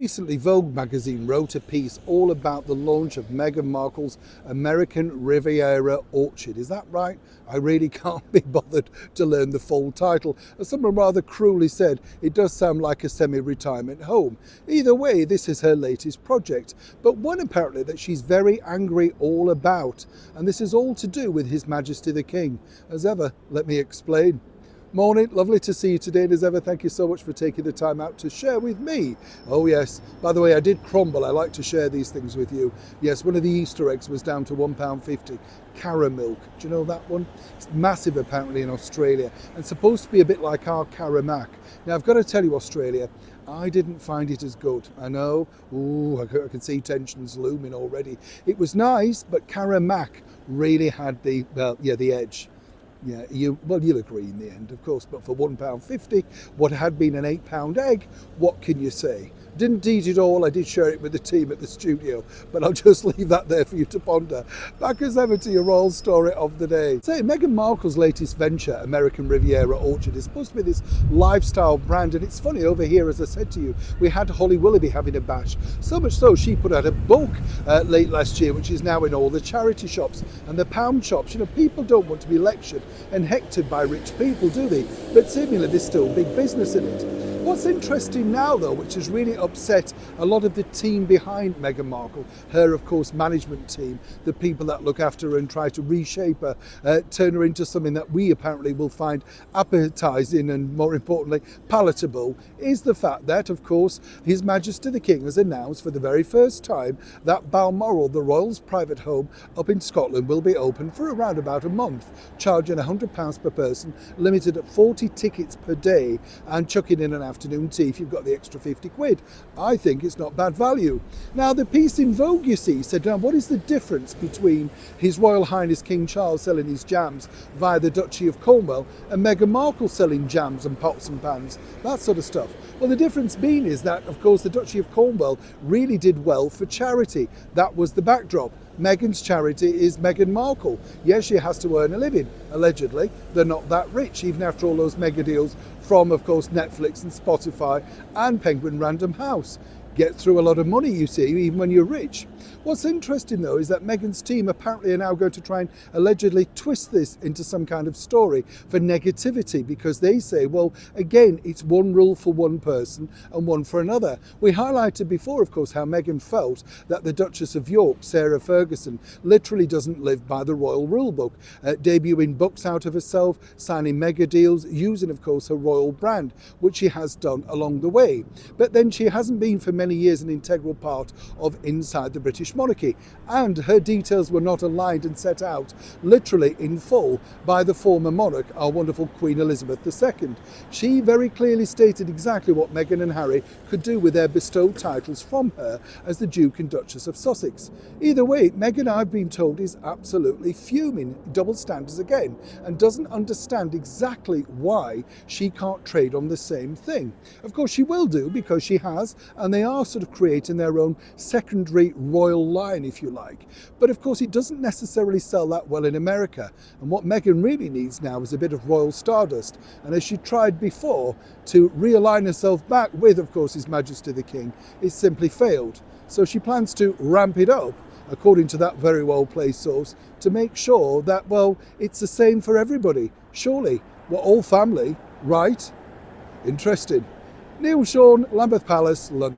Recently, Vogue magazine wrote a piece all about the launch of Meghan Markle's American Riviera orchard. Is that right? I really can't be bothered to learn the full title. As someone rather cruelly said, it does sound like a semi-retirement home. Either way, this is her latest project, but one apparently that she's very angry all about. And this is all to do with His Majesty the King. As ever, let me explain. Morning, lovely to see you today, and as ever, thank you so much for taking the time out to share with me. Oh yes, by the way, I did crumble. I like to share these things with you. Yes, one of the Easter eggs was down to £1.50. Caramilk, do you know that one? It's massive apparently in Australia and supposed to be a bit like our Caramac. Now I've got to tell you, Australia, I didn't find it as good. I know, ooh, I can see tensions looming already. It was nice, but Caramac really had the edge. Yeah, you'll agree in the end, of course, but for £1.50, what had been an £8 egg, what can you say? Didn't eat it all, I did share it with the team at the studio, but I'll just leave that there for you to ponder. Back as ever to your royal story of the day. Say, Meghan Markle's latest venture, American Riviera Orchard, is supposed to be this lifestyle brand, and it's funny, over here, as I said to you, we had Holly Willoughby having a bash, so much so she put out a book late last year, which is now in all the charity shops and the pound shops. You know, people don't want to be lectured and hectored by rich people, do they? But seemingly there's still big business in it. What's interesting now, though, which has really upset a lot of the team behind Meghan Markle, her, of course, management team, the people that look after her and try to reshape her, turn her into something that we apparently will find appetising and, more importantly, palatable, is the fact that, of course, His Majesty the King has announced for the very first time that Balmoral, the royals' private home up in Scotland, will be open for around about a month, charging £100 per person, limited at 40 tickets per day, and chucking in an afternoon tea if you've got the extra 50 quid. I think it's not bad value. Now, the piece in Vogue, you see, said, now what is the difference between His Royal Highness King Charles selling his jams via the Duchy of Cornwall and Meghan Markle selling jams and pots and pans, that sort of stuff? Well, the difference being is that, of course, the Duchy of Cornwall really did well for charity. That was the backdrop. Meghan's charity is Meghan Markle. Yes, she has to earn a living, allegedly. They're not that rich, even after all those mega deals from, of course, Netflix and Spotify and Penguin Random House. Get through a lot of money, you see, even when you're rich. What's interesting, though, is that Meghan's team apparently are now going to try and allegedly twist this into some kind of story for negativity, because they say, well, again, it's one rule for one person and one for another. We highlighted before, of course, how Meghan felt that the Duchess of York, Sarah Ferguson, literally doesn't live by the royal rule book, debuting books out of herself, signing mega deals, using, of course, her royal brand, which she has done along the way. But then she hasn't been for many years an integral part of inside the British monarchy, and her details were not aligned and set out literally in full by the former monarch, our wonderful Queen Elizabeth II. She very clearly stated exactly what Meghan and Harry could do with their bestowed titles from her as the Duke and Duchess of Sussex. Either way, Meghan, I've been told, is absolutely fuming, double standards again, and doesn't understand exactly why she can't trade on the same thing. Of course she will do, because she has, and they are sort of creating their own secondary royal line, if you like. But of course it doesn't necessarily sell that well in America, and what Meghan really needs now is a bit of royal stardust, and as she tried before to realign herself back with, of course, His Majesty the King, it simply failed. So she plans to ramp it up, according to that very well-placed source, to make sure that, well, it's the same for everybody. Surely, we're all family, right? Interesting. Neil Sean, Lambeth Palace, London.